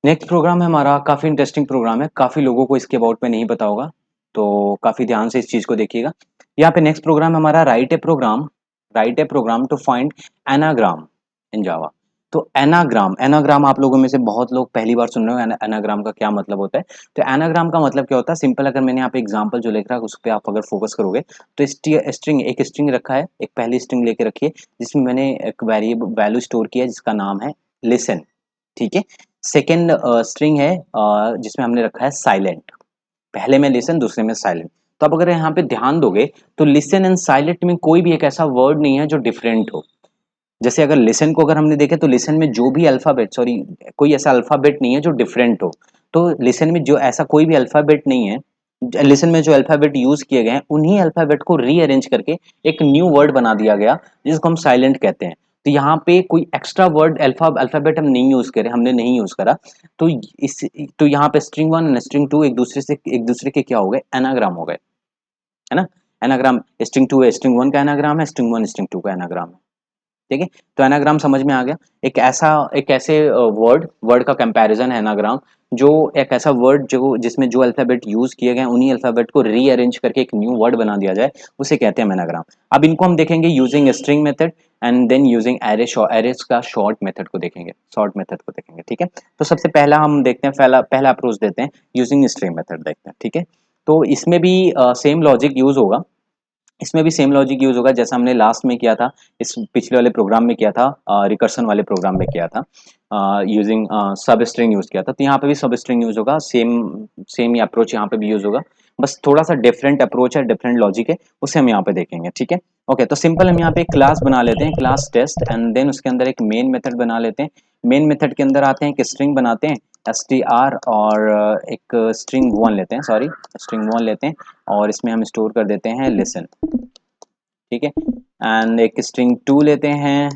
Next program है हमारा, काफ़ी इंटरेस्टिंग प्रोग्राम है, काफ़ी लोगों को इसके अबाउट में नहीं पता होगा, तो काफ़ी ध्यान से इस चीज़ को देखिएगा। यहाँ पे नेक्स्ट प्रोग्राम है हमारा, write a program to find anagram in Java. तो एनाग्राम एनाग्राम आप लोगों में से बहुत लोग पहली बार सुन रहे हो, एनाग्राम का क्या मतलब होता है। तो एनाग्राम का मतलब क्या होता है, सिंपल, अगर मैंने यहाँ पे एग्जाम्पल जो लिख रहा है उस पर आप अगर फोकस करोगे तो एक स्ट्रिंग रखा है, एक पहली स्ट्रिंग लेके रखिए जिसमें मैंने एक वेरिएबल वैल्यू स्टोर किया है जिसका नाम है लिसन। ठीक है। सेकेंड स्ट्रिंग है जिसमें हमने रखा है साइलेंट। पहले में लिसन, दूसरे में साइलेंट। तो अब अगर यहाँ पे ध्यान दोगे तो लिसन एंड साइलेंट में कोई भी एक ऐसा वर्ड नहीं है जो डिफरेंट हो। जैसे अगर लिसन को अगर हमने देखे तो लिसन में जो भी अल्फाबेट, सॉरी, कोई ऐसा अल्फाबेट नहीं है जो डिफरेंट हो। तो लिसन में जो ऐसा कोई भी अल्फाबेट नहीं है, लिसन में जो अल्फाबेट यूज किए गए हैं उन्हीं अल्फाबेट को रीअरेंज करके एक न्यू वर्ड बना दिया गया जिसको हम साइलेंट कहते हैं। तो यहाँ पे कोई एक्स्ट्रा वर्ड अल्फाबेट हम नहीं यूज करे, हमने नहीं यूज करा। तो इस तो यहाँ पे string one and string two एक दूसरे के क्या हो गए, एनाग्राम हो गए, है ना। एनाग्राम, स्ट्रिंग टू है स्ट्रिंग वन का एनाग्राम है, स्ट्रिंग वन स्ट्रिंग टू का एनाग्राम है। ठीक है। तो एनाग्राम समझ में आ गया। एक ऐसे वर्ड का कंपैरिजन है एनाग्राम, जो एक ऐसा वर्ड जो जिसमें जो अल्फाबेट यूज किए गए उन्हीं अल्फाबेट को रीअरेंज करके एक न्यू वर्ड बना दिया जाए, उसे कहते हैं एनाग्राम। अब इनको हम देखेंगे using string method and then using arrays का शॉर्ट मेथड को देखेंगे, ठीक है। तो सबसे पहला हम देखते हैं, पहला अप्रोच देते हैं, यूजिंग स्ट्रिंग मेथड देखते हैं। ठीक है। तो इसमें भी सेम लॉजिक यूज होगा, जैसा हमने लास्ट में किया था, इस पिछले वाले प्रोग्राम में किया था, रिकर्सन वाले प्रोग्राम में किया था, यूजिंग सब स्ट्रिंग यूज किया था। तो यहाँ पे भी सब स्ट्रिंग यूज होगा, सेम सेम ही अप्रोच यहाँ पे भी यूज होगा। बस थोड़ा सा डिफरेंट अप्रोच है, डिफरेंट लॉजिक है, उसे हम यहाँ पे देखेंगे। ठीक है। ओके, तो सिंपल हम यहाँ पे एक क्लास बना लेते हैं, क्लास टेस्ट, एंड देन उसके अंदर एक मेन मेथड बना लेते हैं। मेन मेथड के अंदर आते हैं, एक स्ट्रिंग बनाते हैं str, और एक स्ट्रिंग वन लेते हैं और इसमें हम स्टोर कर देते हैं लिसन। ठीक है। एंड एक स्ट्रिंग टू लेते हैं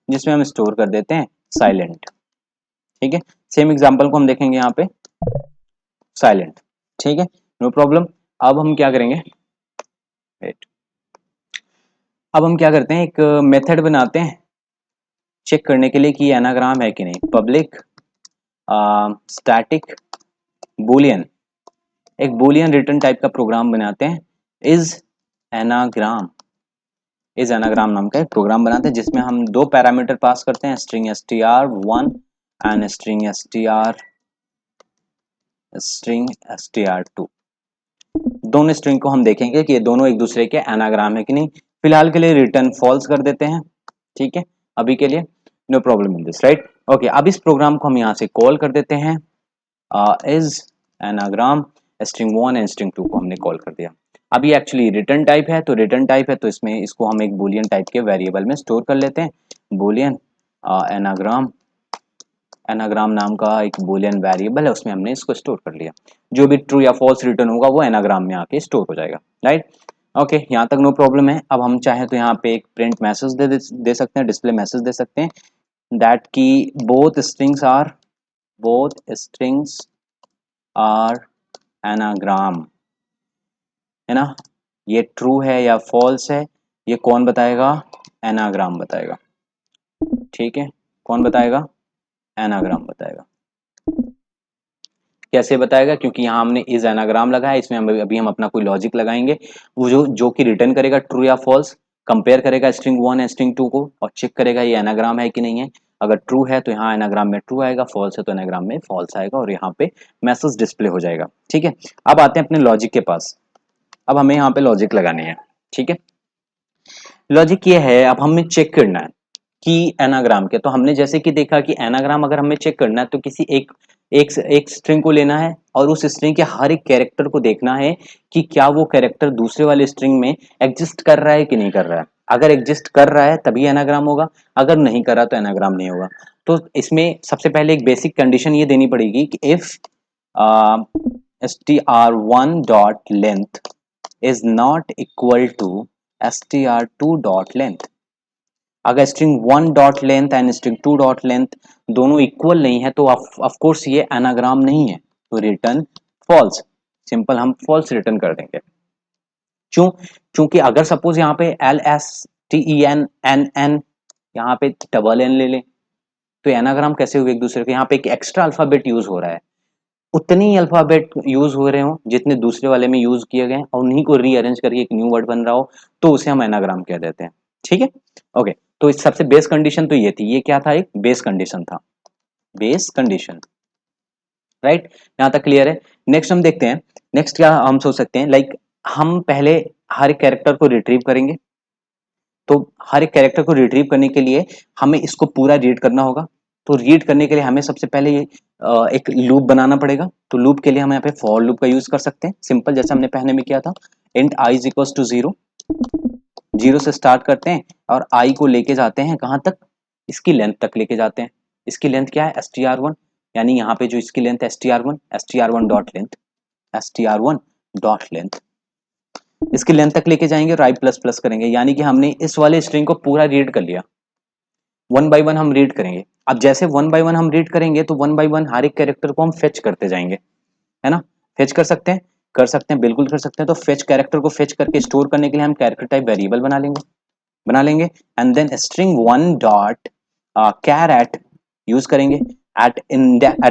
जिसमें हम स्टोर कर देते हैं साइलेंट। ठीक है। सेम एग्जांपल को हम देखेंगे यहाँ पे, साइलेंट। ठीक है, नो प्रॉब्लम। अब हम क्या करेंगे, वेट, अब हम क्या करते हैं, एक मेथड बनाते हैं चेक करने के लिए कि एनाग्राम है कि नहीं। पब्लिक स्टैटिक बूलियन, एक बूलियन रिटर्न टाइप का प्रोग्राम बनाते हैं, इज एनाग्राम इज एनाग्राम नाम का एक प्रोग्राम बनाते हैं जिसमें हम दो पैरामीटर पास करते हैं, string str1 and string str2। दोनों स्ट्रिंग को हम देखेंगे कि ये दोनों एक दूसरे के एनाग्राम है कि नहीं। फिलहाल के लिए रिटर्न फॉल्स कर देते हैं। ठीक है, अभी के लिए no problem in this, right. Okay, अब इस प्रोग्राम को हम यहाँ से कॉल कर देते हैं, is anagram, string one and string two को हमने कॉल कर दिया। अब ये एक्चुअली रिटर्न टाइप है, तो इसमें इसको हम एक बुलियन टाइप के वेरिएबल में स्टोर कर लेते हैं। बुलियन एनाग्राम, एनाग्राम नाम का एक बुलियन वेरिएबल है, उसमें हमने इसको स्टोर कर लिया। जो भी ट्रू या फॉल्स रिटर्न होगा वो एनाग्राम में आके स्टोर हो जाएगा, राइट। ओके, यहाँ तक नो प्रॉब्लम है। अब हम चाहे तो यहाँ पे एक प्रिंट मैसेज दे सकते हैं, डिस्प्ले मैसेज दे सकते हैं, दैट की बोथ स्ट्रिंग्स आर एनाग्राम, है ना। ये ट्रू है या फॉल्स है, ये कौन बताएगा, एनाग्राम बताएगा। ठीक है, कौन बताएगा, एनाग्राम बताएगा। कैसे बताएगा, क्योंकि यहाँ हमने इज एनाग्राम लगा है, इसमें अभी हम अपना कोई लॉजिक लगाएंगे, वो जो कि रिटर्न करेगा ट्रू या फॉल्स, कंपेयर करेगा string one and string two को और चेक करेगा ये एनाग्राम है कि नहीं है। अगर ट्रू है तो यहाँ एनाग्राम में ट्रू आएगा, फॉल्स है तो एनाग्राम में फॉल्स आएगा, और यहाँ पे मैसेज डिस्प्ले हो जाएगा। ठीक है। अब आते हैं अपने लॉजिक के पास। अब हमें यहाँ पे लॉजिक लगानी है। ठीक है, लॉजिक ये है, अब हमें चेक करना है कि एनाग्राम के, तो हमने जैसे कि देखा कि एनाग्राम अगर हमें चेक करना है तो किसी एक स्ट्रिंग को लेना है और उस स्ट्रिंग के हर एक कैरेक्टर को देखना है कि क्या वो कैरेक्टर दूसरे वाले स्ट्रिंग में एग्जिस्ट कर रहा है कि नहीं कर रहा है। अगर एग्जिस्ट कर रहा है तभी एनाग्राम होगा, अगर नहीं कर रहा तो एनाग्राम नहीं होगा। तो इसमें सबसे पहले एक बेसिक कंडीशन ये देनी पड़ेगी कि if str1 dot length is not equal to str2 dot length. अगर string one dot length and string two dot length दोनों इक्वल नहीं है तो ऑफ कोर्स ये एनाग्राम नहीं है, तो रिटर्न फॉल्स। सिंपल, हम फॉल्स रिटर्न कर देंगे। क्यों, क्योंकि अगर सपोज यहाँ पे LSTEN NN, यहाँ पे डबल एन ले लें तो एनाग्राम कैसे हुए एक दूसरे के, यहाँ पे एक एक्स्ट्रा अल्फाबेट यूज हो रहा है, उतने ही अल्फाबेट यूज हो रहे हो जितने दूसरे वाले में यूज किए गए और उन्हीं को रीअरेंज करके एक न्यू वर्ड बन रहा हो, तो उसे हम एनाग्राम कह देते हैं। ठीक है, ओके। तो इस सबसे बेस कंडीशन तो ये थी, ये क्या था, एक बेस कंडीशन था, बेस कंडीशन, राइट। यहां तक क्लियर है। नेक्स्ट हम देखते हैं, नेक्स्ट क्या हम सोच सकते हैं, लाइक हम पहले हर एक कैरेक्टर को रिट्रीव करेंगे, तो हर एक कैरेक्टर को रिट्रीव करने के लिए हमें इसको पूरा रीड करना होगा। तो रीड करने के लिए हमें सबसे पहले ये एक लूप बनाना पड़ेगा। तो लूप के लिए हम यहाँ पे फॉर लूप का यूज कर सकते हैं, सिंपल, जैसे हमने पहले में किया था। Int i is equal to 0, 0 से स्टार्ट करते हैं और आई को लेके जाते हैं कहाँ तक, इसकी लेंथ तक लेके जाते हैं। इसकी लेंथ क्या है, str1, यानी यहाँ पे जो इसकी लेंथ है str1, str1 dot length, str1 dot length, इसकी लेंथ तक लेके जाएंगे और आई प्लस प्लस करेंगे, यानी कि हमने इस वाले स्ट्रिंग को पूरा रीड कर लिया। वन बाय वन हम रीड करेंगे। अब जैसे वन बाय वन हम रीड करेंगे तो वन बाय वन हर एक कैरेक्टर को हम फेच करते जाएंगे, है ना। फेच कर सकते हैं, कर सकते हैं, बिल्कुल कर सकते हैं। तो फेच कैरेक्टर को फेच करके स्टोर करने के लिए हम कैरेक्टर टाइप वेरिएबल बना लेंगे and then string one dot char at use करेंगे at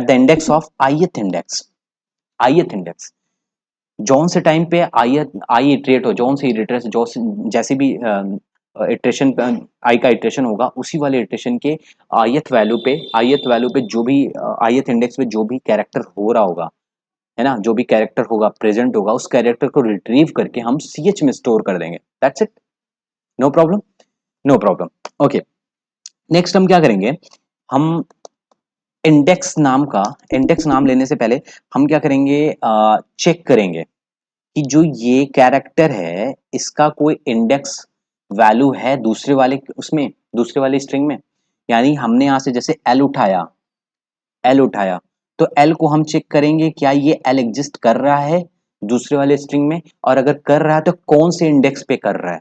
the index of ith index, जौन से टाइम पे आई इटरेट हो, जौन से इटरेशन, जो जैसे भी इटरेशन आई का इटरेशन होगा, उसी वाले इटरेशन के आईएथ वैल्यू पे जो भी आईएथ इंडेक्स पे जो भी कैरेक्टर हो रहा होगा, है ना, जो भी कैरेक्टर होगा प्रेजेंट होगा, उस कैरेक्टर को रिट्रीव करके हम सीएच में स्टोर कर देंगे। That's it, no problem, no problem. Okay, next हम क्या करेंगे, हम इंडेक्स नाम लेने से पहले हम क्या करेंगे, चेक करेंगे कि जो ये कैरेक्टर है इसका कोई इंडेक्स वैल्यू है दूसरे वाले उसमें, दूसरे वाले स्ट्रिंग में। यानी हमने यहां से जैसे एल उठाया तो एल को हम चेक करेंगे क्या ये एल एग्जिस्ट कर रहा है दूसरे वाले स्ट्रिंग में, और अगर कर रहा है तो कौन से इंडेक्स पे कर रहा है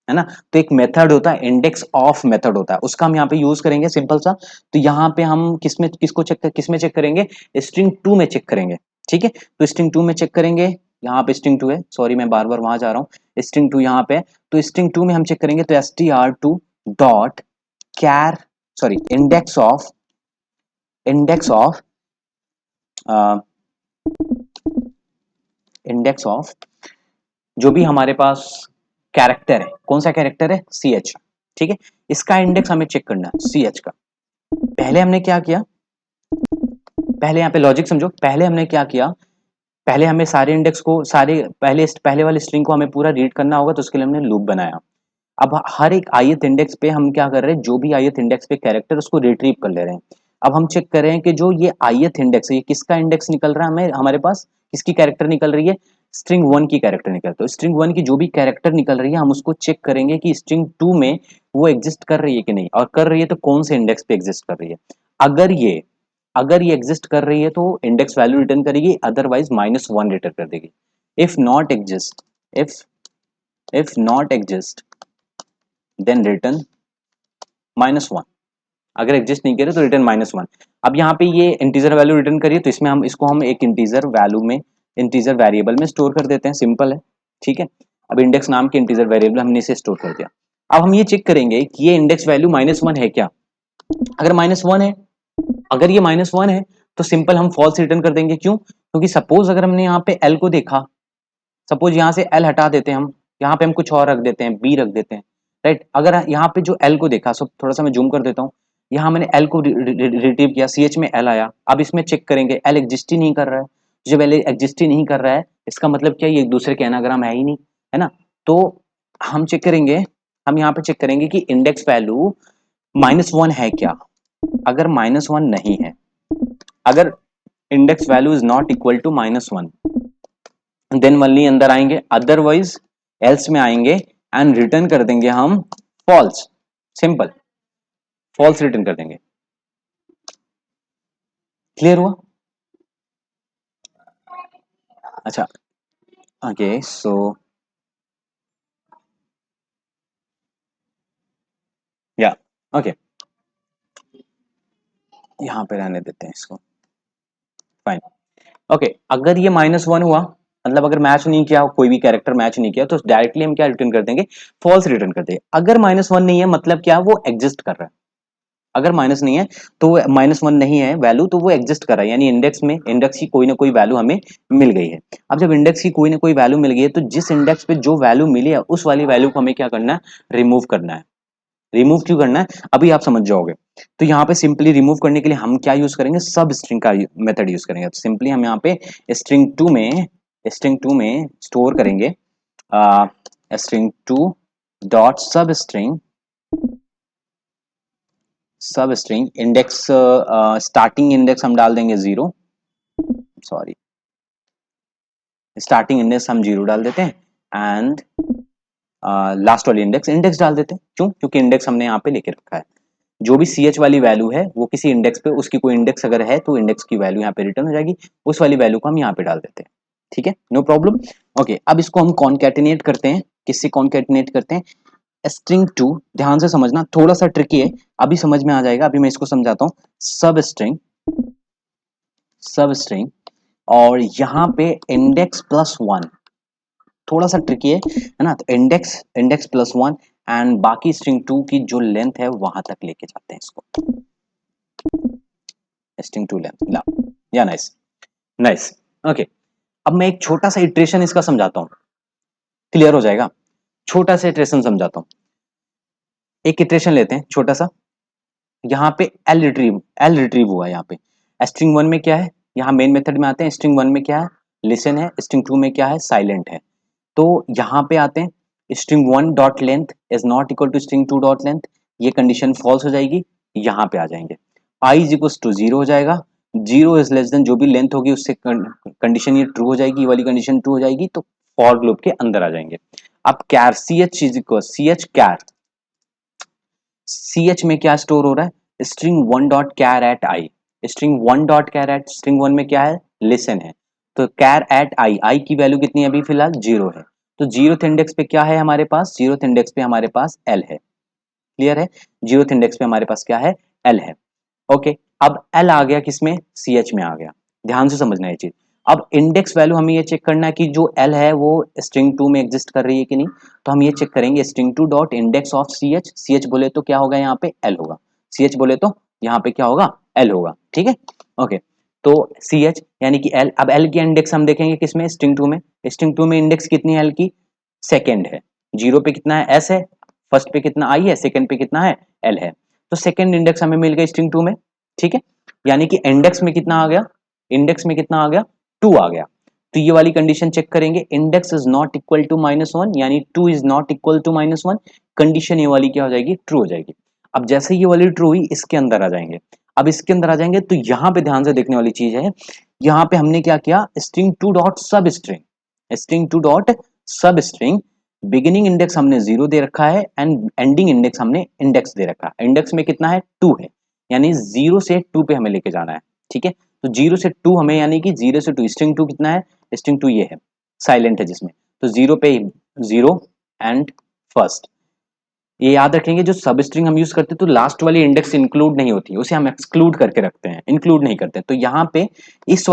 ना। तो एक मेथड होता है, इंडेक्स ऑफ मेथड होता है, उसका हम यहाँ पे यूज करेंगे सिंपल सा। तो यहाँ पे हम किसमें चेक करेंगे, स्ट्रिंग टू में चेक करेंगे। ठीक है, तो स्ट्रिंग टू में चेक करेंगे, यहाँ पे स्ट्रिंग टू है, सॉरी मैं बार बार वहां जा रहा हूँ, स्ट्रिंग टू यहाँ पे। तो स्ट्रिंग टू में हम चेक करेंगे, तो str2 dot char, sorry index of जो भी हमारे पास कैरेक्टर है, कौन सा कैरेक्टर है, सी एच। ठीक है, इसका इंडेक्स हमें चेक करना है सी एच का। पहले हमने क्या किया, पहले यहाँ पे लॉजिक समझो, पहले हमने क्या किया, पहले हमें सारे इंडेक्स को, पहले वाले स्ट्रिंग को हमें पूरा रीड करना होगा, तो उसके लिए हमने लूप बनाया। अब हर एक ith इंडेक्स पे हम क्या कर रहे हैं, जो भी ith इंडेक्स पे कैरेक्टर उसको रिट्रीव कर ले रहे हैं। अब हम चेक कर रहे हैं कि जो ये ith इंडेक्स है, ये किसका इंडेक्स निकल रहा है, हमें हमारे पास किसकी कैरेक्टर निकल रही है, स्ट्रिंग वन की कैरेक्टर निकल, तो स्ट्रिंग वन की जो भी कैरेक्टर निकल रही है हम उसको चेक करेंगे कि स्ट्रिंग टू में वो एग्जिस्ट कर रही है कि नहीं, और कर रही है तो कौन से इंडेक्स पे एग्जिस्ट कर रही है। अगर ये अगर ये एग्जिस्ट कर रही है तो इंडेक्स वैल्यू रिटर्न करेगी, अदरवाइज -1 रिटर्न कर देगी। If not exist, if not exist then return -1। अगर एग्जिस्ट नहीं करे तो रिटर्न -1। अब यहाँ पे ये इंटीजर वैल्यू रिटर्न करिए, तो इसमें हम एक इंटीजर वैल्यू में, इंटीजर वेरिएबल में स्टोर कर देते हैं, सिंपल है। ठीक है, अब इंडेक्स नाम के इंटीजर वेरिएबल हमने इसे स्टोर कर दिया। अब हम ये चेक करेंगे कि ये इंडेक्स वैल्यू -1 है क्या। अगर -1 है, अगर ये -1 है तो सिंपल हम फॉल्स रिटर्न कर देंगे। क्यों, क्योंकि सपोज अगर हमने यहाँ पे एल को देखा, सपोज यहाँ से एल हटा देते हैं हम, यहाँ पे हम कुछ और रख देते हैं, बी रख देते हैं, राइट। अगर यहाँ पे जो एल को देखा, सो थोड़ा सा मैं जूम कर देता हूँ, यहाँ मैंने एल को रिट्रीव किया, सी एच में एल आया। अब इसमें चेक करेंगे, एल एग्जिस्ट ही नहीं कर रहा है। जब एल एग्जिस्ट ही नहीं कर रहा है, इसका मतलब क्या, ये एक दूसरे के एनाग्राम है ही नहीं, है ना। तो हम चेक करेंगे, हम यहाँ पे चेक करेंगे कि इंडेक्स वैल्यू -1 है क्या। अगर -1 नहीं है, अगर index value is not equal to -1, then only अंदर आएंगे, अदरवाइज एल्स में आएंगे एंड रिटर्न कर देंगे हम फॉल्स, सिंपल, फॉल्स रिटर्न कर देंगे। क्लियर हुआ। अच्छा, ओके, सो या ओके, यहां पे रहने देते हैं इसको, फाइन। ओके, अगर ये -1 हुआ, मतलब अगर मैच नहीं किया, कोई भी कैरेक्टर मैच नहीं किया, तो डायरेक्टली हम क्या रिटर्न कर देंगे, फॉल्स रिटर्न कर देंगे। अगर -1 नहीं है, मतलब क्या, वो एग्जिस्ट कर रहा है, अगर माइनस नहीं है तो -1 नहीं है वैल्यू, तो वो एग्जिस्ट कर रहा है, यानी इंडेक्स में इंडेक्स की कोई ना कोई वैल्यू हमें मिल गई है। अब जब इंडेक्स की कोई ना कोई वैल्यू मिल गई है, तो जिस इंडेक्स पे जो वैल्यू मिली है उस वाली वैल्यू को हमें क्या करना है, रिमूव करना है। रिमूव क्यों करना है अभी आप समझ जाओगे। तो यहाँ पे सिंपली रिमूव करने के लिए हम क्या यूज करेंगे, सब स्ट्रिंग का मेथड यूज करेंगे। तो सिंपली हम यहाँ पे स्ट्रिंग 2 में स्टोर करेंगे string2 डॉट सब स्ट्रिंग इंडेक्स, स्टार्टिंग इंडेक्स हम डाल देंगे 0, सॉरी स्टार्टिंग इंडेक्स हम 0 डाल देते हैं, एंड लास्ट वाली इंडेक्स डाल देते हैं। क्यों? क्योंकि इंडेक्स हमने यहाँ पे लेके रखा है। जो भी ch वाली वैल्यू है वो किसी इंडेक्स पे, उसकी कोई इंडेक्स अगर है तो इंडेक्स की वैल्यू यहाँ पे रिटर्न हो जाएगी, उस वाली वैल्यू को हम यहाँ पे डाल देते हैं। ठीक है, नो प्रॉब्लम। ओके, अब इसको हम कॉन्कैटिनेट करते हैं। किससे कॉन्कैटिनेट करते हैं? string2, ध्यान से समझना, थोड़ा सा ट्रिकी है, अभी समझ में आ जाएगा। अभी मैं इसको समझाता हूँ। सब स्ट्रिंग और यहाँ पे index+1, थोड़ा सा ट्रिकी है ना। तो इंडेक्स+1 एंड बाकी string2 की जो लेंथ है वहां तक लेके जाते हैं इसको, string2 लेंथ ला, या नाइस नाइस। ओके, अब मैं एक छोटा सा इटरेशन इसका समझाता हूँ, क्लियर हो जाएगा। छोटा सा इटरेशन समझाता हूँ। एक इटरेशन लेते हैं छोटा सा। यहाँ पे एल रिट्रीव हुआ है। यहाँ पे string1 में क्या है, यहाँ मेन मेथड में आते हैं। string1 में क्या है, लिसन है। string2 में क्या है, साइलेंट है। तो यहाँ पे आते हैं, string1 dot length is not equal to string2 dot length, ये कंडीशन फॉल्स हो जाएगी। यहाँ पे आ जाएंगे, i इज इक्वल टू 0 हो जाएगा। 0 इज लेस देन जो भी लेंथ होगी उससे कंडीशन ये ट्रू हो जाएगी, ये वाली कंडीशन ट्रू हो जाएगी, तो फॉर लूप के अंदर आ जाएंगे। अब char ch is equal char, ch में क्या स्टोर हो रहा है, string1 dot char at i. string1 dot char at, string1 में क्या है, लिसन है। तो कैर एट आई की वैल्यू कितनी है अभी फिलहाल, 0 है। तो 0th इंडेक्स पे क्या है हमारे पास, 0th इंडेक्स पे हमारे पास l है। क्लियर है? 0th इंडेक्स पे हमारे पास क्या है, l है। ओके, अब l आ गया किसमें, ch में आ गया। ध्यान से समझना ये चीज। अब इंडेक्स वैल्यू हमें ये चेक करना है कि जो l है वो string2 में एग्जिस्ट कर रही है कि नहीं। तो हम ये चेक करेंगे string2 dot index of ch बोले तो क्या होगा, यहाँ पे l होगा। ch बोले तो यहाँ पे क्या होगा, l होगा। ठीक है, ओके। तो ch यानी कि l, अब l की इंडेक्स हम देखेंगे किसमें, string2 में। string2 में इंडेक्स कितनी है l की, सेकेंड है। 0 पे कितना है, s है। फर्स्ट पे कितना i है, सेकेंड पे कितना है, l है। तो सेकेंड इंडेक्स हमें मिल गया string2 में। ठीक है, यानी कि इंडेक्स में कितना आ गया, इंडेक्स में कितना आ गया, 2 आ गया। तो ये वाली कंडीशन चेक करेंगे, index is not equal to -1, यानी 2 is not equal to -1। Condition ये वाली क्या हो जाएगी, ट्रू हो जाएगी। अब जैसे ये वाली ट्रू हुई, इसके अंदर आ जाएंगे। अब इसके अंदर आ जाएंगे तो यहाँ पे ध्यान से देखने वाली चीज है, यहाँ पे हमने क्या किया, string2 डॉट सब string2 डॉट सब स्ट्रिंग, बिगिनिंग इंडेक्स हमने 0 दे रखा है एंड एंडिंग इंडेक्स हमने इंडेक्स दे रखा है। इंडेक्स में कितना है, 2 है, यानी 0 से 2 पे हमें लेके जाना है। ठीक है, तो 0 से 2 हमें, यानी कि 0 से 2 string2 कितना है, string2 ये है, साइलेंट है जिसमें। तो 0 पे 0 एंड फर्स्ट, ये याद रखेंगे। जो सब स्ट्रिंग हम यूज करते हैं तो लास्ट वाली इंडेक्स इंक्लूड नहीं होती, उसे हम एक्सक्लूड करके रखते हैं, इंक्लूड नहीं करते। तो यहाँ पे इस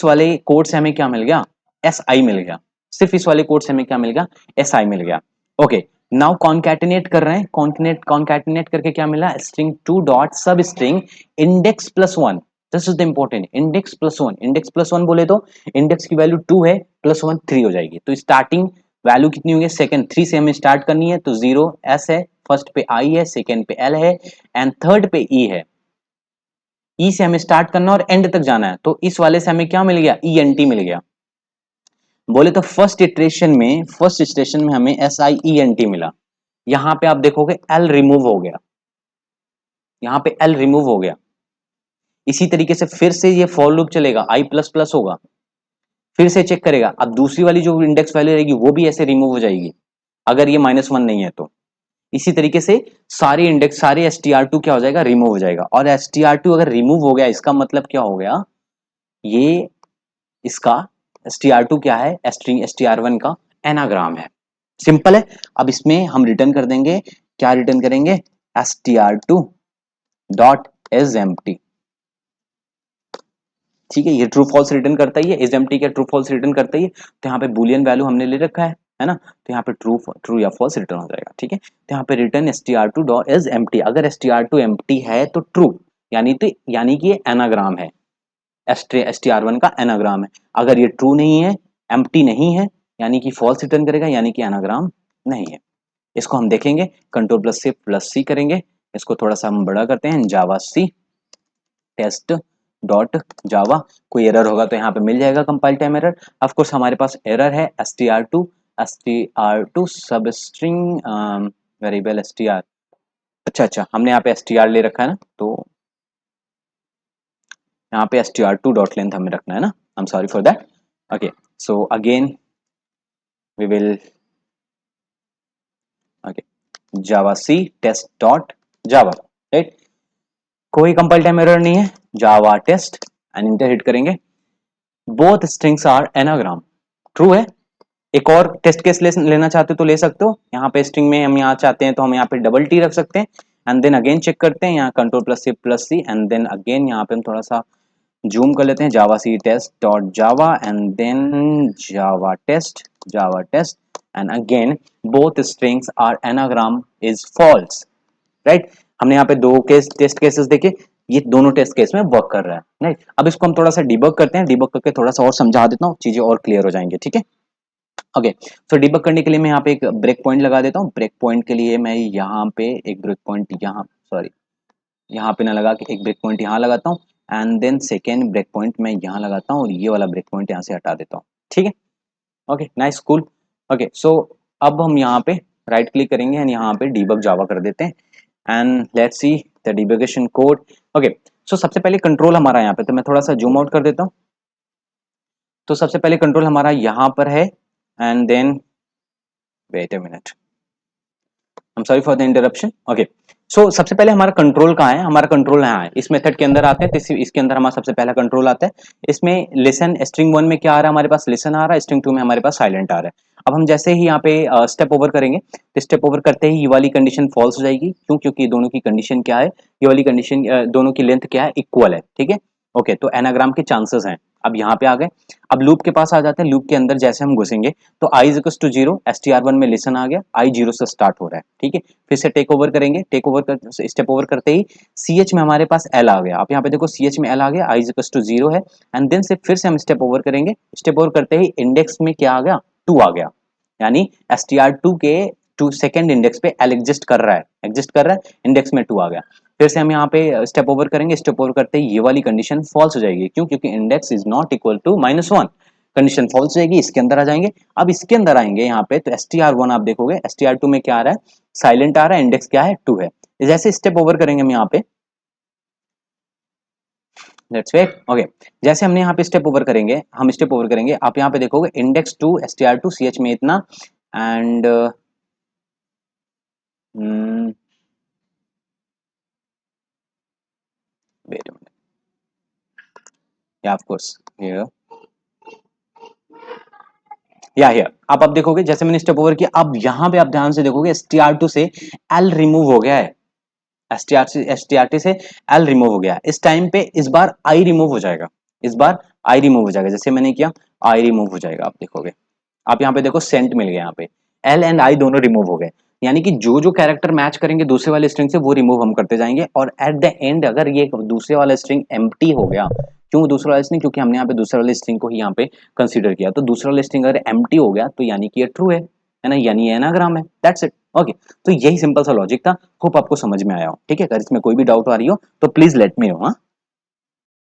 वाले कोड से हमें क्या मिल गया, एस आई मिल गया। सिर्फ इस वाले कोड से हमें क्या मिल गया, एस आई मिल गया। ओके, नाउ कॉन्कैटिनेट कर रहे हैं, कॉन्कैटिनेट करके क्या मिला, string2 डॉट सब string index+1। This is the important, index+1। index+1 बोले तो इंडेक्स की वैल्यू 2 है, +1 3 हो जाएगी। तो स्टार्टिंग वैल्यू कितनी होगी, सेकंड 3 से हमें स्टार्ट करनी है। तो 0 s है, फर्स्ट पे i है, सेकंड पे l है एंड थर्ड पे e है। e से हमें स्टार्ट करना और एंड तक जाना है। तो इस वाले से हमें क्या मिल गया, ent मिल गया। बोले तो फर्स्ट स्टेशन में हमें SIENT मिला। यहां पे आप देखोगे l रिमूव हो गया, यहां पे l रिमूव हो गया। इसी तरीके से फिर से ये फॉर लूप चलेगा, i प्लस प्लस होगा, फिर से चेक करेगा। अब दूसरी वाली जो इंडेक्स वैल्यू रहेगी वो भी ऐसे रिमूव हो जाएगी, अगर ये -1 नहीं है तो। इसी तरीके से सारे इंडेक्स, सारे str2 क्या हो जाएगा, रिमूव हो जाएगा। और str2 अगर रिमूव हो गया, इसका मतलब क्या हो गया, ये इसका str2 क्या है, str1 का एनाग्राम है। सिंपल है। अब इसमें हम रिटर्न कर देंगे, क्या रिटर्न करेंगे, str2 डॉट इज एम्प्टी। ठीक है, ये ट्रू फॉल्स रिटर्न करता ही है, इज एम्प्टी क्या ट्रू फॉल्स रिटर्न करता ही है। तो यहाँ पे बुलियन वैल्यू हमने ले रखा है, है ना, तो यहाँ पे ट्रू ट्रू या फॉल्स रिटर्न हो जाएगा। ठीक है, तो यहाँ पे return str2 dot is empty, अगर str2 एम्प्टी है तो ट्रू, यानी कि ये एनाग्राम है, str1 का एनाग्राम है। अगर ये ट्रू नहीं है, एम्प्टी नहीं है, यानी कि फॉल्स रिटर्न करेगा, यानी कि एनाग्राम नहीं है। इसको हम देखेंगे, कंट्रोल प्लस सी करेंगे, इसको थोड़ा सा हम बड़ा करते हैं, जावा सी टेस्ट डॉट जावा, कोई एरर होगा तो यहाँ पे मिल जाएगा compile time error. Of course हमारे पास एरर है str2 सब स्ट्रिंग वेरिएबल str, अच्छा हमने यहाँ पे str ले रखा है ना, तो यहाँ पे str2 डॉट लेंथ हमें रखना है ना, I am sorry for that. Okay, so again we will okay javac test dot Java, right, कोई कंपाइल टाइम एरर नहीं है, Java test and enter hit करेंगे, both strings are anagram, true है। एक और टेस्ट केस लेना चाहते हो तो ले सकते हो, यहाँ पे स्ट्रिंग में हम यहाँ चाहते हैं तो हम यहाँ पे डबल टी रख सकते हैं, एंड देन अगेन चेक करते हैं, यहाँ control plus C and then again यहाँ पे हम थोड़ा सा जूम कर लेते हैं, javac test dot Java and then Java test and again both strings are anagram is false, right. हमने यहाँ पे दो टेस्ट केसेस देखे, ये दोनों टेस्ट केस में वर्क कर रहा है, राइट। अब इसको हम थोड़ा सा डिबग करते हैं, डिबग करके थोड़ा सा और समझा देता हूँ, चीजें और क्लियर हो जाएंगे, ठीक है। ओके, तो डिबग करने के लिए मैं यहाँ पे एक ब्रेक पॉइंट लगा देता हूँ, ब्रेक पॉइंट के लिए मैं यहाँ पे एक ब्रेक पॉइंट यहाँ, सॉरी यहाँ पे ना लगा के एक ब्रेक पॉइंट यहाँ लगाता हूँ, and then second break point मैं यहाँ लगाता हूँ और ये वाला ब्रेक पॉइंट यहाँ से हटा देता हूँ, ठीक है। Okay, nice, cool. ओके, सो अब हम यहाँ पे राइट क्लिक करेंगे एंड यहाँ पे डिबग जावा कर देते हैं and let's see the debugation code. Okay, so सबसे पहले कंट्रोल हमारा यहाँ पे, तो मैं थोड़ा सा जूम आउट कर देता हूँ, तो सबसे पहले कंट्रोल हमारा यहाँ पर है and then wait a minute, I am sorry for the interruption. Okay, so सबसे पहले हमारा कंट्रोल कहाँ है, हमारा कंट्रोल यहाँ है, इस मेथड के अंदर आते हैं तो इसके अंदर हमारा सबसे पहला कंट्रोल आता है। इसमें लिसन स्ट्रिंग 1 में क्या आ रहा है, हमारे पास लिसन आ रहा है, स्ट्रिंग 2 में हमारे पास साइलेंट आ रहा है। अब हम जैसे ही यहाँ पे स्टेप ओवर करेंगे, तो स्टेप ओवर करते ही ये वाली कंडीशन फॉल्स हो जाएगी, क्यों, क्योंकि दोनों की कंडीशन क्या है, ये वाली कंडीशन दोनों की लेंथ क्या है, इक्वल है, ठीक है। ओके, तो एनाग्राम के चांसेस हैं। अब यहाँ पे आ गए, अब लूप के पास आ जाते हैं, लूप के अंदर जैसे हम घुसेंगे तो i इज टू 0, str1 में लिसन आ गया, i 0 से स्टार्ट हो रहा है, ठीक है। फिर से टेक ओवर करेंगे, टेक ओवर कर स्टेप ओवर करते ही ch में हमारे पास l आ गया, आप यहाँ पे देखो ch में l आ गया, i इज टू 0 है, एंड देन से फिर से हम स्टेप ओवर करेंगे, स्टेप ओवर करते ही इंडेक्स में क्या आ गया, 2 आ गया, यानी str2 के 2 सेकेंड इंडेक्स पे l एग्जिस्ट कर रहा है, इंडेक्स में 2 आ गया। फिर से हम यहाँ पे स्टेप ओवर करेंगे, स्टेप ओवर करते ही ये वाली कंडीशन फॉल्स हो जाएगी, क्यों, क्योंकि index is not equal to -1, condition false हो जाएगी, इसके अंदर आ जाएंगे। अब इसके अंदर आएंगे यहाँ पे तो str1 आप देखोगे, str2 में क्या आ रहा है, साइलेंट आ रहा है, इंडेक्स क्या है, 2 है। जैसे स्टेप ओवर करेंगे हम यहाँ पे, लेट्स वेट, ओके, जैसे हमने यहाँ पे स्टेप ओवर करेंगे, हम स्टेप ओवर करेंगे, आप यहाँ पे देखोगे इंडेक्स 2 str2 ch में इतना एंड वेट, या ऑफ कोर्स हियर, या हियर आप अब देखोगे जैसे मैंने स्टेप ओवर किया, अब यहाँ पे आप ध्यान से देखोगे str2 से l रिमूव हो गया है, strt से l रिमूव हो गया, इस टाइम पे इस बार i रिमूव हो जाएगा, इस बार i रिमूव हो जाएगा, जैसे मैंने किया i रिमूव हो जाएगा, आप देखोगे, आप यहाँ पे देखो सेंट मिल गया, यहाँ पे l एंड i दोनों रिमूव हो गए, यानी कि जो जो कैरेक्टर मैच करेंगे दूसरे वाले स्ट्रिंग से वो रिमूव हम करते जाएंगे, और एट द एंड अगर ये दूसरे वाला स्ट्रिंग एम्प्टी हो गया, क्यों दूसरा वाला स्ट्रिंग, क्योंकि हमने यहाँ पे दूसरे वाले स्ट्रिंग को ही यहाँ पे कंसीडर किया, तो दूसरा वाला स्ट्रिंग अगर एम्प्टी हो गया तो यानी कि ये ट्रू है ना, यानी ये एनाग्राम है, दैट्स इट। ओके, तो यही सिंपल सा लॉजिक था, होप आपको समझ में आया हो, ठीक है। अगर इसमें कोई भी डाउट आ रही हो तो प्लीज लेट मी नो, हाँ।